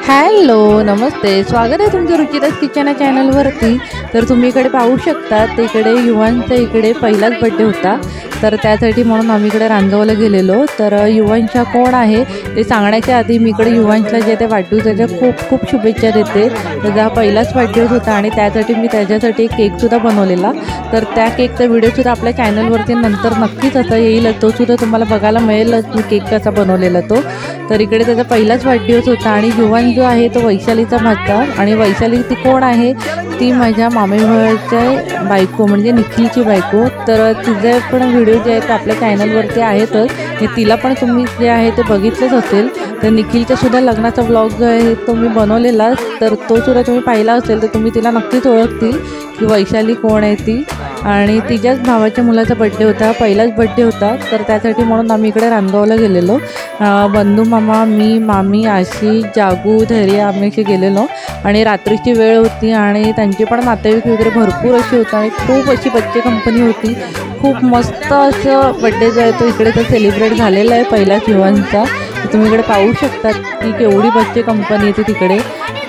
Hello नमस्ते, स्वागत आहे तुमचं रुचिराज किचन चॅनलवरती। तर तुम्ही इकडे पाहू शकता, तिकडे युवांचा इकडे पहिलाच बर्थडे होता। तर त्यासाठी म्हणून आम्ही इकडे रांजगावला गेलेलो। तर युवांचा कोण आहे ते सांगण्याच्या आधी मी इकडे युवांच्या जे ते वाढदिवसाच्या खूप खूप शुभेच्छा देते। त्याचा पहिलाच वाढदिवस होता आणि त्यासाठी मी त्याच्यासाठी एक केकसुद्धा बनवलेला। तर त्या केकचा व्हिडिओसुद्धा आपल्या चॅनलवरती नंतर नक्कीच आता येईल, तो सुद्धा तुम्हाला बघायला मिळेलच मी केक कसा बनवलेला तो। तर इकडे त्याचा पहिलाच वाढदिवस होता आणि युवान जो आहे तो वैशालीचा भाचा, आणि वैशाली ती कोण आहे, ती माझ्या मामेभावाच्या बायको म्हणजे निखिलची बायको। तर तिचे पण व्हिडिओ जे आहेत आपल्या चॅनलवरती आहेतच, हे तिला पण तुम्ही जे आहे ते बघितलंच असेल। तर निखिलचा सुद्धा लग्नाचा ब्लॉग जो आहे तो मी बनवलेला, तर तो सुद्धा तुम्ही पाहिला असेल तर तुम्ही तिला नक्कीच ओळखतील की वैशाली कोण आहे ती। आणि तिच्याच भावाच्या मुलाचा बड्डे होता, पहिलाच बड्डे होता। तर त्यासाठी म्हणून आम्ही इकडे रांजगावला गेलेलो। बंधू मामा, मी, मामी, आशी, जागू, धैर्य आम्ही असे गेलेलो आणि रात्रीची वेळ होती आणि त्यांचे पण नातेवाईक वगैरे भरपूर असे होते आणि खूप अशी बच्चे कंपनी होती। खूप मस्त असं बड्डे जो आहे तो इकडे तर सेलिब्रेट झालेला आहे पहिल्याच युवांचा। तुम्ही इकडे पाहू शकता की केवढी बच्चे कंपनी येते तिकडे।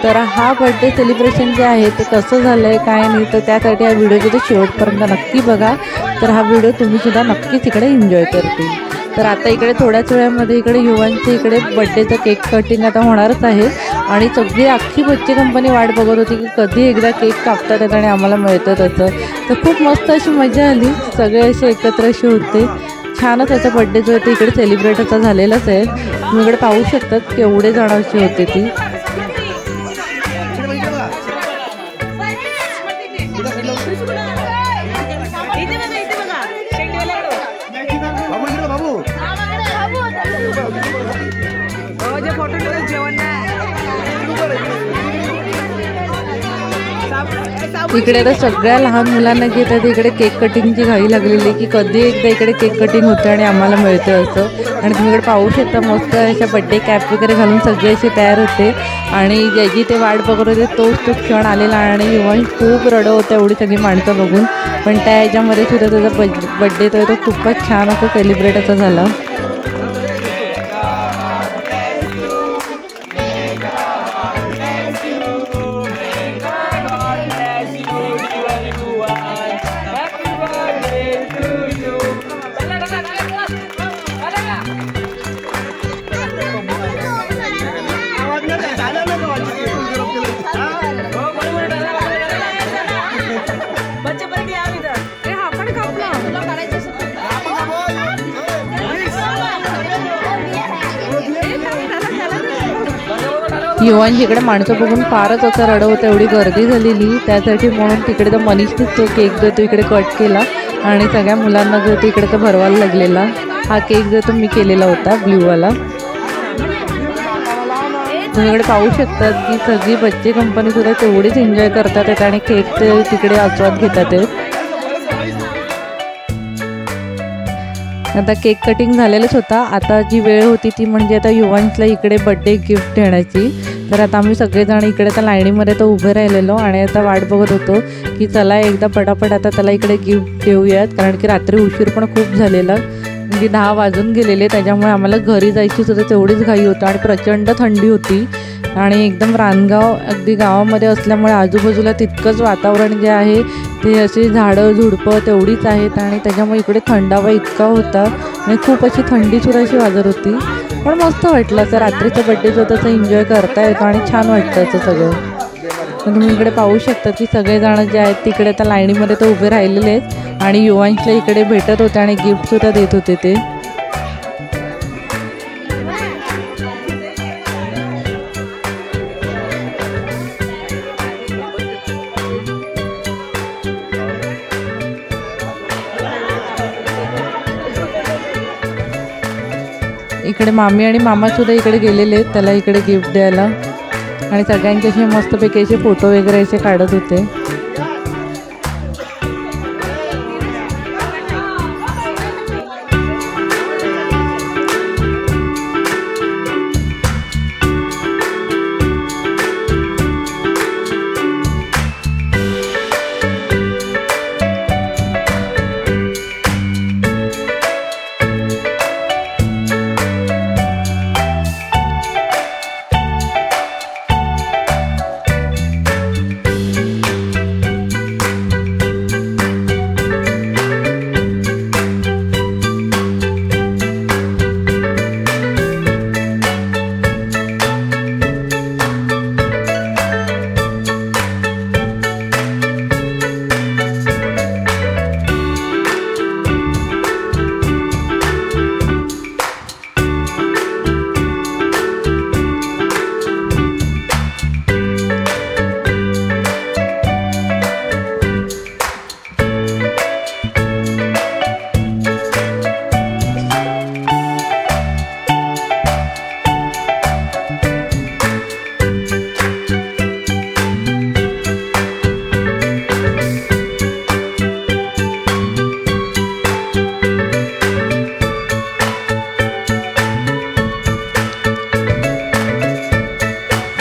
तर हा बर्थडे सेलिब्रेशन जे आहे ते कसं झालं आहे काय नाही, तर त्यासाठी हा व्हिडिओ तिथे शेवटपर्यंत नक्की बघा। तर हा व्हिडिओ तुम्हीसुद्धा नक्कीच इकडे एन्जॉय करतील। तर आता इकडे थोड्याच वेळामध्ये इकडे युवांचे इकडे बड्डेचं केक कटिंग आता होणारच आहे आणि सगळी अख्खी बच्चे कंपनी वाट बघत होती की कधी एकदा केक कापतात आहेत आणि आम्हाला मिळतं त्याचं। तर खूप मस्त अशी मजा आली, सगळे असे एकत्र असे होते। छानच त्याचा बड्डे जो आहे ते इकडे सेलिब्रेट आता झालेलाच आहे। तुम्ही इकडे पाहू शकतात केवढे जण अशी होते ती। इकडे तर सगळ्या लहान मुलांना घेतात इकडे केक कटिंगची घाई लागलेली की कधी एकदा इकडे केक कटिंग होतं आणि आम्हाला मिळतं असं। आणि तुम्ही इकडे पाहू शकता मस्त अशा बड्डे कॅप वगैरे घालून सगळे असे तयार होते आणि ज्याची ते वाट बघत होते तो क्षण आलेला आणि युवान खूप रडत होतं एवढी सगळी माणसं बघून। पण त्या ह्याच्यामध्ये सुद्धा त्याचा बड्डे तो खूपच छान असं सेलिब्रेट असा झाला। युवांची इकडे माणसं बघून फारच असं रडत होतं, एवढी गर्दी झालेली। त्यासाठी म्हणून तिकडे तर मनीषनेच तो केक जो तो इकडे कट केला आणि सगळ्या मुलांना जो तो इकडे तर भरवायला लागलेला। हा केक जो तो मी केलेला होता ब्ल्यूवाला। तुम्ही इकडे पाहू शकतात की सगळी बच्चे कंपनी सुद्धा तेवढीच एन्जॉय करतात आहेत आणि केक ते तिकडे आस्वाद घेतात आहेत। आता केक कटिंग झालेलंच होता, आता जी वेळ होती ती म्हणजे आता युवांसला इकडे बड्डे गिफ्ट देण्याची। तर आता आम्ही सगळेजण इकडे त्या लाईनीमध्ये तर उभे राहिलेलो आणि आता वाट बघत होतो की चला एकदा पटापट आता त्याला इकडे गिफ्ट देऊयात, कारण की रात्री उशीर पण खूप झालेला, म्हणजे 10 वाजून गेलेले। त्याच्यामुळे आम्हाला घरी जायची सुद्धा तेवढीच घाई होतं आणि प्रचंड थंडी होती आणि एकदम रानगाव अगदी गावामध्ये असल्यामुळे आजूबाजूला तितकंच वातावरण जे आहे ते असे झाडं झुडपं तेवढीच आहेत आणि त्याच्यामुळे इकडे थंडावा इतका होता आणि खूप अशी थंडीसुद्धा अशी वाजत होती। पण मस्त वाटलं असं रात्रीचं बड्डे जो तसं एन्जॉय करता येतो आणि छान वाटतं असं सगळं। तर तुम्ही इकडे पाहू शकता की सगळेजण जे आहेत तिकडे त्या लाईनीमध्ये तर उभे राहिलेले आहेत आणि युवांशला इकडे भेटत होते आणि गिफ्टसुद्धा देत होते ते। इकडे मामी आणि मामासुद्धा इकडे गेलेले आहेत त्याला इकडे गिफ्ट द्यायला आणि सगळ्यांचे असे मस्तपैकी असे फोटो वगैरे असे काढत होते।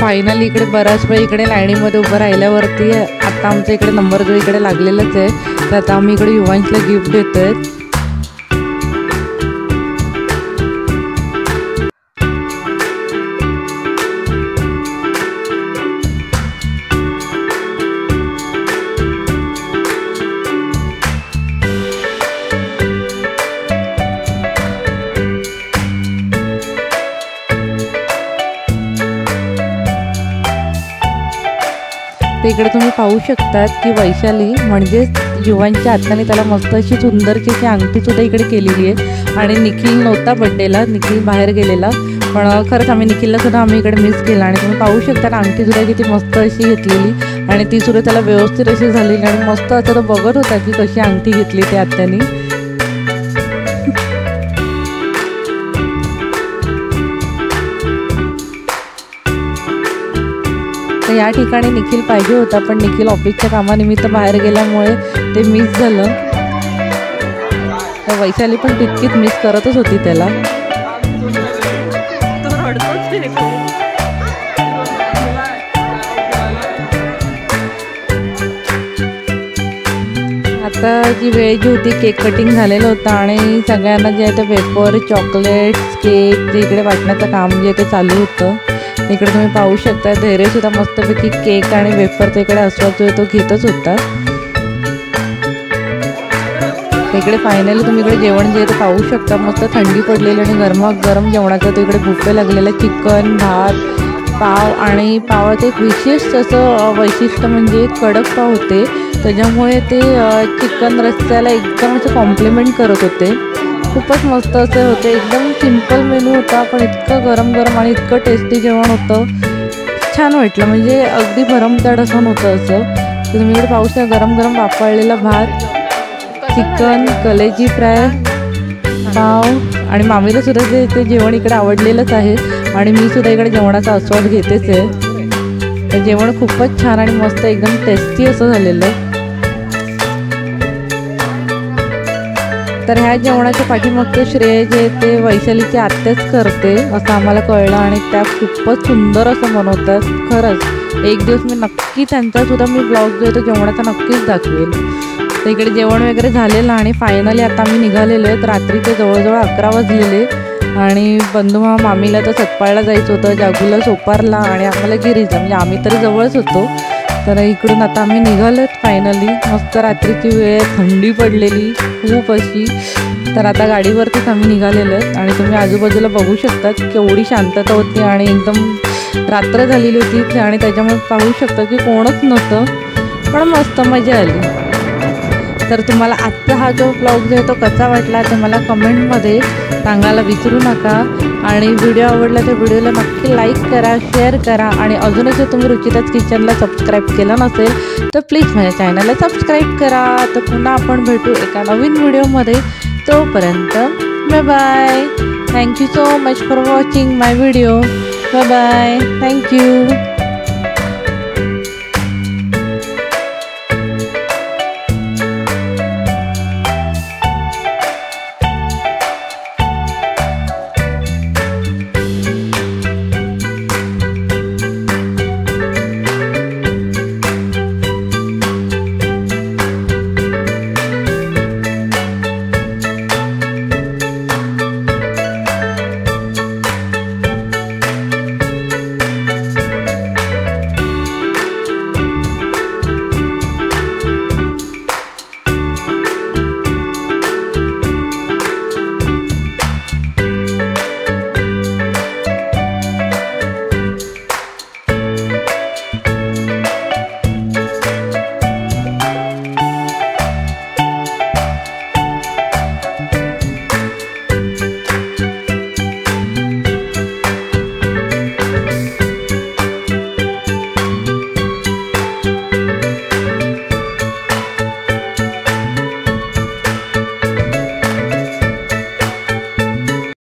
फायनली इकडे बराच वेळ इकडे लाईनीमध्ये उभं राहिल्यावरती आता आमच्या इकडे नंबर जो इकडे लागलेलाच आहे, तर आता आम्ही इकडे युवांशला गिफ्ट देतोय. इकडे तुम्ही पाहू शकतात की वैशाली म्हणजेच युवांच्या हाताने त्याला मस्त अशी सुंदरची अशी अंगठीसुद्धा इकडे केलेली आहे. आणि निखिल नव्हता बड्डेला, निखिल बाहेर गेलेला, पण खरंच आम्ही निखिलला सुद्धा आम्ही इकडे मिस केला. आणि तुम्ही पाहू शकता अंगठीसुद्धा किती मस्त अशी घेतलेली आणि ती सुद्धा त्याला व्यवस्थित अशी झालेली आणि मस्त असं तो बघत होता की कशी अंगठी घेतली त्या आत्यानी. तर या ठिकाणी निखिल पाहिजे होता, पण निखिल ऑफिसच्या कामानिमित्त बाहेर गेल्यामुळे ते मिस झालं. तर वैशाली पण तितकीच मिस करतच होती त्याला. आता जी वेळ जी होती केक कटिंग झालेलं होतं आणि सगळ्यांना जे आहे ते वेफर, चॉकलेट्स, केक जे इकडे वाटण्याचं काम जे ते चालू होतं. इकडे तुम्ही पाहू शकता धैर्यसुद्धा मस्तपैकी केक आणि वेफरचा इकडे आस्वाद जो आहे तो घेतच होता. इकडे फायनली तुम्ही इकडे जेवण जे आहे ते पाहू शकता, मस्त थंडी पडलेली आणि गरमागरम जेवणाचा तो इकडे बुफे लागलेला. चिकन, भात, पाव आणि पावाचं एक विशेष असं वैशिष्ट्य म्हणजे कडक पाव होते, त्याच्यामुळे ते चिकन रस्स्याला एकदम असं कॉम्प्लिमेंट करत होते. खूपच मस्त असे होते. एकदम सिंपल मेनू होता, पण इतकं गरम गरम आणि इतकं टेस्टी जेवण होतं, छान वाटलं. म्हणजे अगदी भरमसाठ असं नव्हतं असं. तर तुम्ही इकडे पाहू शकता गरम गरम वाफळलेला भात, चिकन, कलेजी फ्राय, पाव आणि मामीला सुद्धा ते जेवण इकडे आवडलेलंच आहे आणि मी सुद्धा इकडे जेवणाचा आस्वाद घेतेच आहे. तर जेवण खूपच छान आणि मस्त एकदम टेस्टी असं झालेलं. तर ह्या जेवणाच्या पाठीमागचं श्रेय जे ते वैशालीची आत्याच करते असं आम्हाला कळलं आणि त्या खूपच सुंदर असं बनवतात. खरंच एक दिवस मी नक्की त्यांचासुद्धा मी ब्लॉग जो आहे तो जेवणाचा नक्कीच दाखवेल. तर इकडे जेवण वगैरे झालेलं आणि फायनली आता आम्ही निघालेलो आहेत. रात्रीचे जवळजवळ 11 वाजलेले आणि बंधू मामीला तर सतपाळला जायचं होतं, जागूला सोपारला आणि आम्हाला गिरीजा, म्हणजे आम्ही तरी जवळच होतो. तर इकडून आता आम्ही निघालोत फायनली. मस्त रात्रीची वेळ, थंडी पडलेली खूप अशी. तर आता गाडीवरतीच आम्ही निघालेलो आहेत आणि तुम्ही आजूबाजूला बघू शकतात केवढी शांतता होती आणि एकदम रात्र झालेली होती आणि त्याच्यामुळे पाहू शकता की कोणच नव्हतं, पण मस्त मजा आली. तर तुम्हाला आजचा हा जो ब्लॉग जो आहे तो कसा वाटला ते मला कमेंटमध्ये सांगायला विसरू नका. आणि व्हिडिओ आवडला तर व्हिडिओला नक्की लाईक करा, शेअर करा आणि अजूनच जर तुम्ही रुचिताज किचनला सबस्क्राईब केलं नसेल तर प्लीज माझ्या चॅनलला सबस्क्राईब करा. तर पुन्हा आपण भेटू एका नवीन व्हिडिओमध्ये. तोपर्यंत bye bye. Thank you so much for watching my video. Bye bye. Thank you.